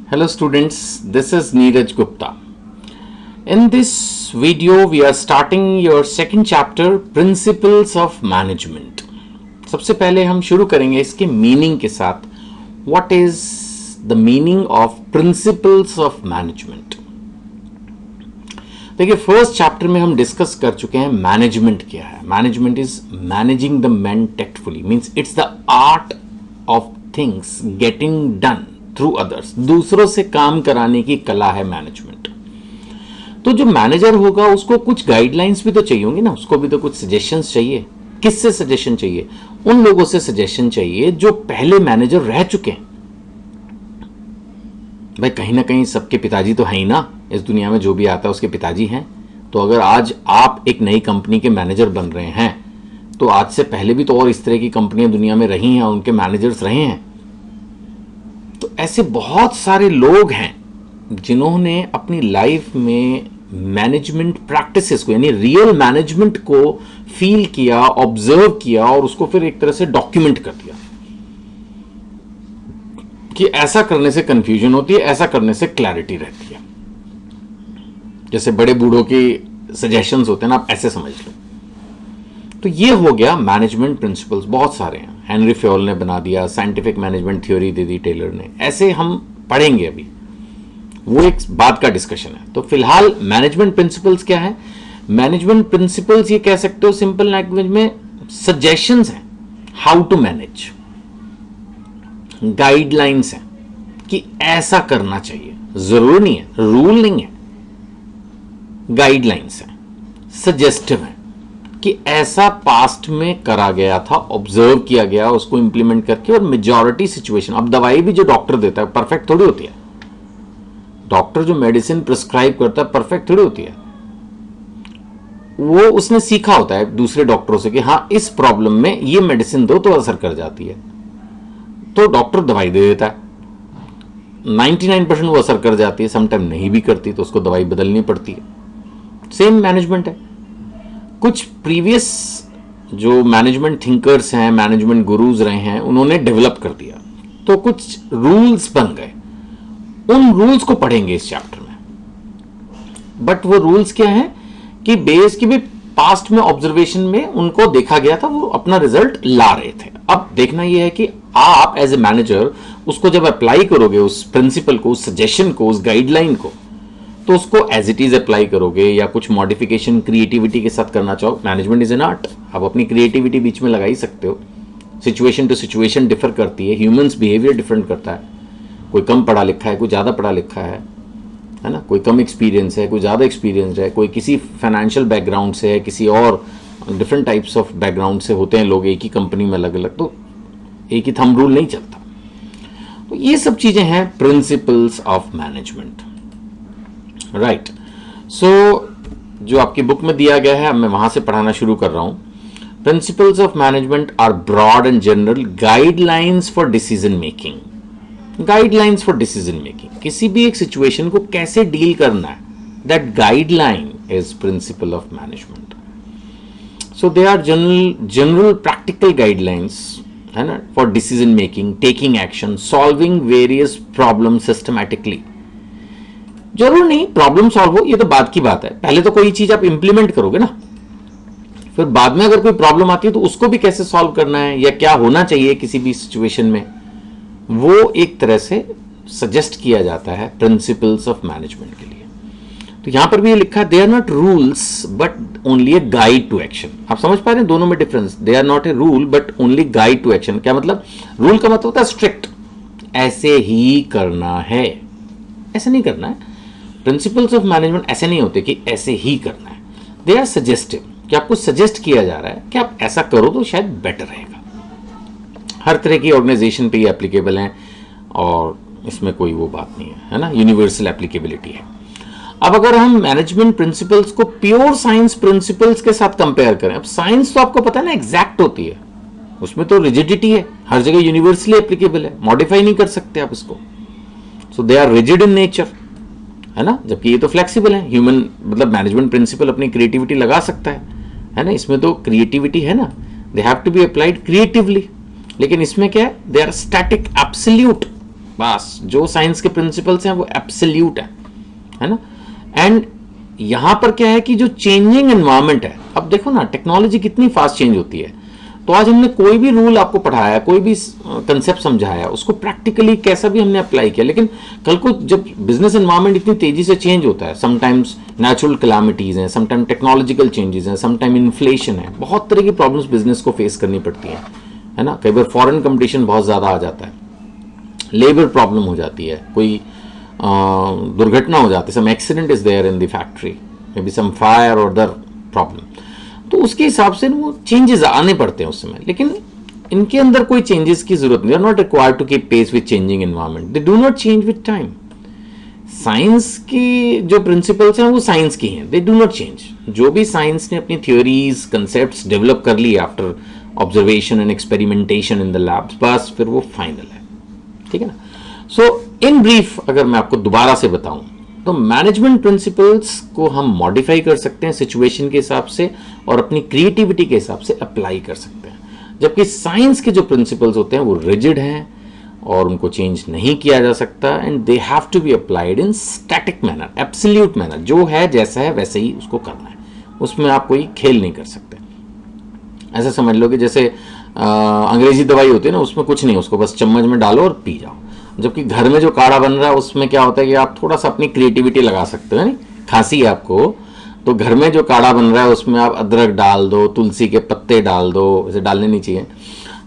Hello students, this is Neeraj Gupta. In this video we are starting your second chapter Principles of Management. सबसे पहले हम शुरू करेंगे इसके मीनिंग के साथ. What is the meaning of Principles of Management? देखिए फर्स्ट चैप्टर में हम डिस्कस कर चुके हैं मैनेजमेंट क्या है. Management is managing the man tactfully, means it's the art of things getting done through others. दूसरों से काम कराने की कला है मैनेजमेंट. तो जो मैनेजर होगा उसको कुछ गाइडलाइंस भी तो चाहिए होंगी ना, उसको भी तो कुछ सजेशंस चाहिए. किससे सजेशन चाहिए? उन लोगों से सजेशन चाहिए जो पहले मैनेजर रह चुके हैं. भाई कहीं ना कहीं सबके पिताजी तो हैं ही ना, इस दुनिया में जो भी आता है उसके पिताजी हैं. तो अगर आज आप एक नई कंपनी के मैनेजर बन रहे हैं तो आज से पहले भी तो और इस तरह की कंपनियां दुनिया में रही हैं और उनके मैनेजर्स रहे हैं. तो ऐसे बहुत सारे लोग हैं जिन्होंने अपनी लाइफ में मैनेजमेंट प्रैक्टिसेस को यानी रियल मैनेजमेंट को फील किया, ऑब्जर्व किया और उसको फिर एक तरह से डॉक्यूमेंट कर दिया कि ऐसा करने से कंफ्यूजन होती है, ऐसा करने से क्लैरिटी रहती है. जैसे बड़े बूढ़ों की सजेशंस होते हैं ना, आप ऐसे समझ लो. तो ये हो गया मैनेजमेंट प्रिंसिपल्स. बहुत सारे हैं, हेनरी फ्योल ने बना दिया, साइंटिफिक मैनेजमेंट थ्योरी दे दी टेलर ने. ऐसे हम पढ़ेंगे अभी, वो एक बात का डिस्कशन है. तो फिलहाल मैनेजमेंट प्रिंसिपल्स क्या है? मैनेजमेंट प्रिंसिपल्स ये कह सकते हो सिंपल लैंग्वेज में सजेशंस हैं हाउ टू मैनेज, गाइडलाइंस हैं कि ऐसा करना चाहिए. जरूर नहीं है, रूल नहीं है, गाइडलाइंस हैं, सजेस्टिव है कि ऐसा पास्ट में करा गया था, ऑब्जर्व किया गया, उसको इंप्लीमेंट करके. और मेजॉरिटी सिचुएशन, अब दवाई भी जो डॉक्टर देता है परफेक्ट थोड़ी होती है. डॉक्टर जो मेडिसिन प्रिस्क्राइब करता है परफेक्ट थोड़ी होती है. वो उसने सीखा होता है दूसरे डॉक्टरों से कि हाँ इस प्रॉब्लम में ये मेडिसिन दो तो असर कर जाती है, तो डॉक्टर दवाई दे देता है. 99% वो असर कर जाती है, समटाइम नहीं भी करती तो उसको दवाई बदलनी पड़ती है. सेम मैनेजमेंट है. कुछ प्रीवियस जो मैनेजमेंट थिंकर्स हैं, मैनेजमेंट गुरुज रहे हैं, उन्होंने डेवलप कर दिया तो कुछ रूल्स बन गए. उन रूल्स को पढ़ेंगे इस चैप्टर में. बट वो रूल्स क्या हैं कि बेस की भी पास्ट में ऑब्जर्वेशन में उनको देखा गया था, वो अपना रिजल्ट ला रहे थे. अब देखना यह है कि आप एज ए मैनेजर उसको जब अप्लाई करोगे, उस प्रिंसिपल को, उस सजेशन को, उस गाइडलाइन को, तो उसको एज इट इज अप्लाई करोगे या कुछ मॉडिफिकेशन क्रिएटिविटी के साथ करना चाहो. Management is an art. आप अपनी क्रिएटिविटी बीच में लगा ही सकते हो. सिचुएशन टू सिचुएशन डिफर करती है, ह्यूमंस बिहेवियर डिफरेंट करता है. कोई कम पढ़ा लिखा है, कोई ज़्यादा पढ़ा लिखा है ना. कोई कम एक्सपीरियंस है, कोई ज़्यादा एक्सपीरियंस है, कोई किसी फाइनेंशियल बैकग्राउंड से है, किसी और डिफरेंट टाइप्स ऑफ बैकग्राउंड से होते हैं लोग एक ही कंपनी में अलग अलग. तो एक ही थंब रूल नहीं चलता. तो ये सब चीज़ें हैं प्रिंसिपल्स ऑफ मैनेजमेंट. राइट. सो जो आपकी बुक में दिया गया है, अब मैं वहां से पढ़ाना शुरू कर रहा हूं. Principles of management are broad and general guidelines for decision making. Guidelines for decision making, किसी भी एक सिचुएशन को कैसे डील करना है, that guideline is principle of management. So they are general practical guidelines, है ना, for decision making, taking action, solving various problem systematically. जरूर नहीं प्रॉब्लम सॉल्व हो, ये तो बात की बात है. पहले तो कोई चीज आप इंप्लीमेंट करोगे ना, फिर बाद में अगर कोई प्रॉब्लम आती है तो उसको भी कैसे सॉल्व करना है या क्या होना चाहिए किसी भी सिचुएशन में, वो एक तरह से सजेस्ट किया जाता है प्रिंसिपल्स ऑफ मैनेजमेंट के लिए. तो यहां पर भी ये लिखा है, they are not rules but only a guide to action. आप समझ पा रहे हैं दोनों में difference? They are not a rule but only guide to action. क्या मतलब? रूल का मतलब होता है स्ट्रिक्ट, ऐसे ही करना है, ऐसे नहीं करना है. प्रिंसिपल्स ऑफ मैनेजमेंट ऐसे नहीं होते कि ऐसे ही करना है. दे आर सजेस्टिव, कि आपको सजेस्ट किया जा रहा है कि आप ऐसा करो तो शायद बेटर रहेगा. हर तरह की ऑर्गेनाइजेशन पे ये एप्लीकेबल हैं और इसमें कोई वो बात नहीं है ना, यूनिवर्सल एप्लीकेबिलिटी है. अब अगर हम मैनेजमेंट प्रिंसिपल्स को प्योर साइंस प्रिंसिपल्स के साथ कंपेयर करें, अब साइंस तो आपको पता है ना एग्जैक्ट होती है, उसमें तो रिजिडिटी है, हर जगह यूनिवर्सली एप्लीकेबल है, मॉडिफाई नहीं कर सकते आप इसको. So they are rigid in nature, है ना, जबकि ये तो फ्लेक्सिबल है. ह्यूमन मतलब मैनेजमेंट प्रिंसिपल अपनी क्रिएटिविटी लगा सकता है ना. इसमें तो क्रिएटिविटी है ना, they have to be applied creatively. लेकिन इसमें क्या है, दे आर स्टैटिक एब्सोल्यूट. बस जो साइंस के प्रिंसिपल्स हैं वो एब्सोल्यूट है ना। एंड यहां पर क्या है कि जो चेंजिंग एनवायरनमेंट है, अब देखो ना टेक्नोलॉजी कितनी फास्ट चेंज होती है, तो आज हमने कोई भी रूल आपको पढ़ाया, कोई भी कंसेप्ट समझाया, उसको प्रैक्टिकली कैसा भी हमने अप्लाई किया, लेकिन कल को जब बिजनेस एनवायरनमेंट इतनी तेजी से चेंज होता है, समटाइम्स नेचुरल कैलामिटीज हैं, समटाइम टेक्नोलॉजिकल चेंजेस हैं, समटाइम इन्फ्लेशन है, बहुत तरह की प्रॉब्लम्स बिजनेस को फेस करनी पड़ती है ना। कई बार फॉरेन कंपटीशन बहुत ज़्यादा आ जाता है, लेबर प्रॉब्लम हो जाती है, कोई दुर्घटना हो जाती है, some accident is there in the factory, may be some fire or other problem, तो उसके हिसाब से वो चेंजेस आने पड़ते हैं उस समय। लेकिन इनके अंदर कोई चेंजेस की जरूरत नहीं, they are not required to keep pace with changing environment, they do not change with time. Science की जो प्रिंसिपल्स हैं वो साइंस की हैं, दे डू नॉट चेंज। जो भी साइंस ने अपनी थ्योरीज कंसेप्ट्स डेवलप कर ली after observation and experimentation in the labs, बस फिर वो फाइनल है, ठीक है ना। सो इन ब्रीफ अगर मैं आपको दोबारा से बताऊं तो मैनेजमेंट प्रिंसिपल्स को हम मॉडिफाई कर सकते हैं सिचुएशन के हिसाब से और अपनी क्रिएटिविटी के हिसाब से अप्लाई कर सकते हैं, जबकि साइंस के जो प्रिंसिपल्स होते हैं वो रिजिड हैं और उनको चेंज नहीं किया जा सकता, and they have to be applied in static manner, absolute manner, जो है जैसा है वैसे ही उसको करना है, उसमें आप कोई खेल नहीं कर सकते। ऐसा समझ लो कि जैसे अंग्रेजी दवाई होती है ना, उसमें कुछ नहीं, उसको बस चम्मच में डालो और पी जाओ, जबकि घर में जो काढ़ा बन रहा है उसमें क्या होता है कि आप थोड़ा सा अपनी क्रिएटिविटी लगा सकते हो, नहीं खांसी है आपको तो घर में जो काढ़ा बन रहा है उसमें आप अदरक डाल दो, तुलसी के पत्ते डाल दो, वैसे डालने नहीं चाहिए,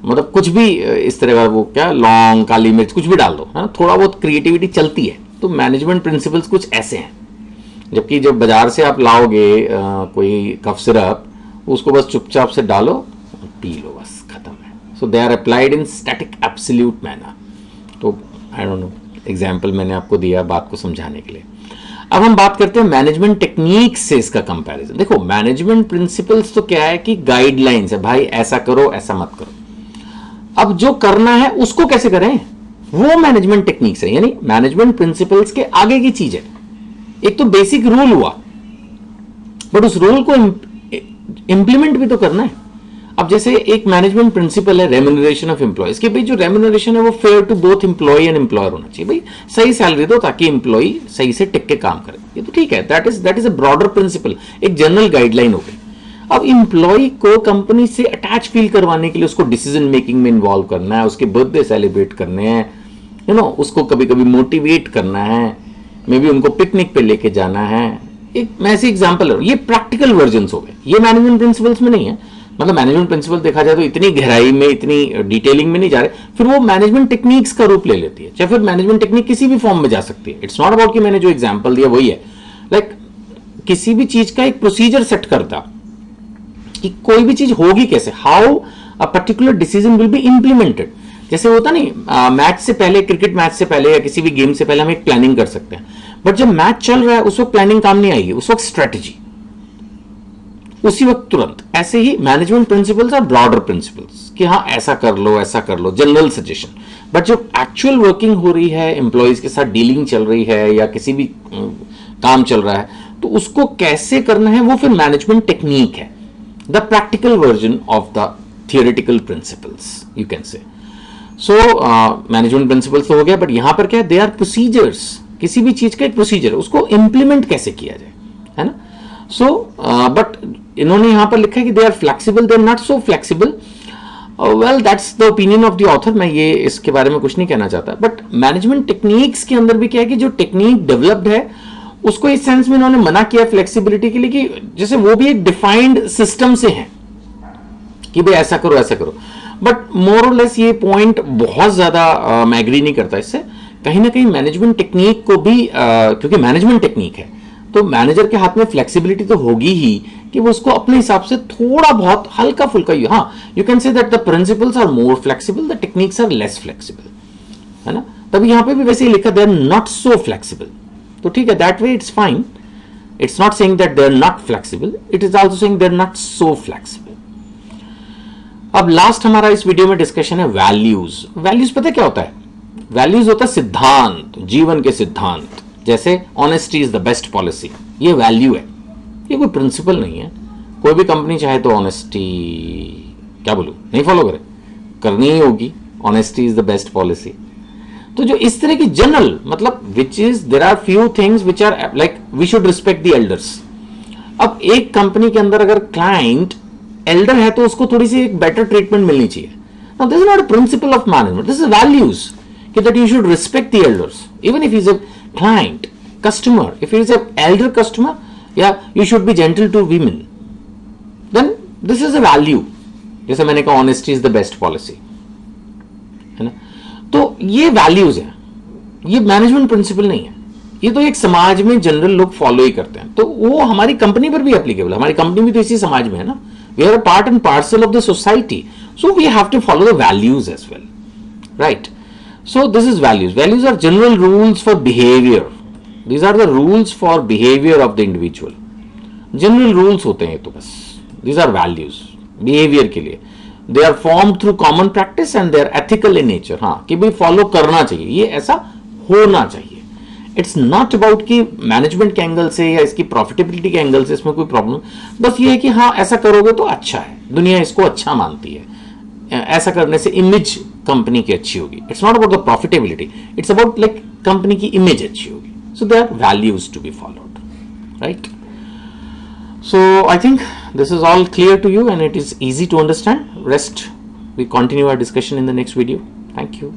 मतलब कुछ भी इस तरह का, वो क्या लौंग, काली मिर्च, कुछ भी डाल दो, है ना, थोड़ा बहुत क्रिएटिविटी चलती है। तो मैनेजमेंट प्रिंसिपल्स कुछ ऐसे हैं, जबकि जब बाजार से आप लाओगे कोई कफ सिरप, उसको बस चुपचाप से डालो, पी लो, बस खत्म है। So they are applied in static absolute manner. तो आई डोंट नो, एग्जाम्पल मैंने आपको दिया बात को समझाने के लिए। अब हम बात करते हैं मैनेजमेंट टेक्निक से इसका कंपैरिजन। देखो मैनेजमेंट प्रिंसिपल्स तो क्या है कि गाइडलाइंस है, भाई ऐसा करो ऐसा मत करो, अब जो करना है उसको कैसे करें वो मैनेजमेंट टेक्निक्स है, यानी मैनेजमेंट प्रिंसिपल्स के आगे की चीज है। एक तो बेसिक रूल हुआ, बट उस रूल को इंप्लीमेंट भी तो करना है। अब जैसे एक मैनेजमेंट प्रिंसिपल है रेम्यूनरेशन ऑफ एम्प्लॉयज, कि भाई जो रेम्यूनरेशन है वो fair to both employee and employer होना चाहिए, भाई सही सैलरी दो ताकि एम्प्लॉय सही से टिक के काम करे, ये तो ठीक है, that is a broader principle, एक जनरल गाइडलाइन हो गई। अब एम्प्लॉय को कंपनी से अटैच फील करवाने के लिए उसको डिसीजन मेकिंग में इन्वॉल्व करना है, उसके बर्थडे सेलिब्रेट करने हैं, यू नो, उसको कभी कभी मोटिवेट करना है, मे बी उनको पिकनिक पे लेके जाना है। एक मैं ऐसी एग्जांपल है, ये प्रैक्टिकल वर्जन हो गए, ये मैनेजमेंट प्रिंसिपल्स में नहीं है। मतलब मैनेजमेंट प्रिंसिपल देखा जाए तो इतनी गहराई में, इतनी डिटेलिंग में नहीं जा रहे, फिर वो मैनेजमेंट टेक्निक्स का रूप ले लेती है, चाहे फिर मैनेजमेंट टेक्निक किसी भी फॉर्म में जा सकती है। इट्स नॉट अबाउट कि मैंने जो एग्जांपल दिया वही है, लाइक किसी भी चीज का एक प्रोसीजर सेट करता कि कोई भी चीज होगी कैसे, how a particular decision will be implemented. जैसे होता नहीं, मैच से पहले, क्रिकेट मैच से पहले या किसी भी गेम से पहले हम एक प्लानिंग कर सकते हैं, बट जब मैच चल रहा है उस वक्त प्लानिंग काम नहीं आएगी, उस वक्त स्ट्रेटेजी, उसी वक्त तुरंत। ऐसे ही मैनेजमेंट प्रिंसिपल्स और ब्रॉडर प्रिंसिपल्स कि हाँ ऐसा कर लो ऐसा कर लो, जनरल सजेशन, बट जब एक्चुअल वर्किंग हो रही है, एम्प्लॉयज के साथ डीलिंग चल रही है या किसी भी काम चल रहा है, तो उसको कैसे करना है वो फिर मैनेजमेंट टेक्निक है, the practical version of the theoretical principles you can से। सो मैनेजमेंट प्रिंसिपल्स तो हो गया, बट यहां पर क्या है, दे आर प्रोसीजर्स, किसी भी चीज का एक प्रोसीजर, उसको इंप्लीमेंट कैसे किया जाए, है ना। सो बट इन्होंने यहां पर लिखा है कि they are flexible, they are not so flexible. Well that's the opinion of the author, मैं ये इसके बारे में कुछ नहीं कहना चाहता। बट मैनेजमेंट टेक्निक्स के अंदर भी क्या है कि जो टेक्निक डेवलप्ड है उसको इस सेंस में इन्होंने मना किया फ्लेक्सिबिलिटी के लिए, कि जैसे वो भी एक डिफाइंड सिस्टम से है कि भाई ऐसा करो ऐसा करो, बट मोर और लेस ये पॉइंट बहुत ज्यादा मैं एग्री नहीं करता इससे। कहीं ना कहीं मैनेजमेंट टेक्निक को भी क्योंकि मैनेजमेंट टेक्निक है तो मैनेजर के हाथ में फ्लेक्सिबिलिटी तो होगी ही कि वो उसको अपने हिसाब से थोड़ा बहुत हल्का फुल्का, हाँ you can say that the principles are more flexible, the techniques are less flexible, है ना। तभी यहां पे भी वैसे ही लिखा they are not so flexible, तो ठीक है, that way it's fine, it's not saying that they are not flexible, it is also saying they are not so flexible. अब लास्ट हमारा इस वीडियो में डिस्कशन है वैल्यूज। वैल्यूज पता क्या होता है, वैल्यूज होता है सिद्धांत, जीवन के सिद्धांत, जैसे honesty is the best policy, ये वैल्यू है, ये कोई प्रिंसिपल नहीं है। कोई भी कंपनी चाहे तो ऑनेस्टी, क्या बोलूं, नहीं फॉलो करे, करनी ही होगी, honesty is the best policy. तो जो इस तरह की जनरल, मतलब which is there are few things which are like we should respect the elders. अब एक कंपनी के अंदर अगर क्लाइंट एल्डर है तो उसको थोड़ी सी एक बेटर ट्रीटमेंट मिलनी चाहिए। Now this is not a principle of management, this is values कि that you should respect the elders even if is a client customer, if it is an elder customer, yeah, you should be gentle to women, then this is a value। जैसे मैंने कहा honesty is the best policy, है ना। तो ये values हैं, ये management principal नहीं है, ये तो एक समाज में जनरल लोग फॉलो ही करते हैं, तो वो हमारी कंपनी पर भी एप्लीकेबल है। हमारी कंपनी भी तो इसी समाज में है ना, we are a part and parcel of the society, so we have to follow the values as well, right. So this is values. Values are general rules for behaviour, these are the rules for behavior of the individual, general rules होते हैं तो बस, these are values behavior के लिए, they are formed through common practice and they are ethical in nature। हाँ कि भाई follow करना चाहिए, ये ऐसा होना चाहिए। इट्स नॉट अबाउट कि मैनेजमेंट के एंगल से या इसकी प्रॉफिटेबिलिटी के एंगल से इसमें कोई प्रॉब्लम, बस ये है कि हाँ ऐसा करोगे तो अच्छा है, दुनिया इसको अच्छा मानती है, ऐसा करने से इमेज कंपनी की अच्छी होगी। It's not about the profitability, it's about like company की इमेज अच्छी होगी। So there are values to be followed, right? So I think this is all clear to you and it is easy to understand. Rest, we continue our discussion in the next video. Thank you.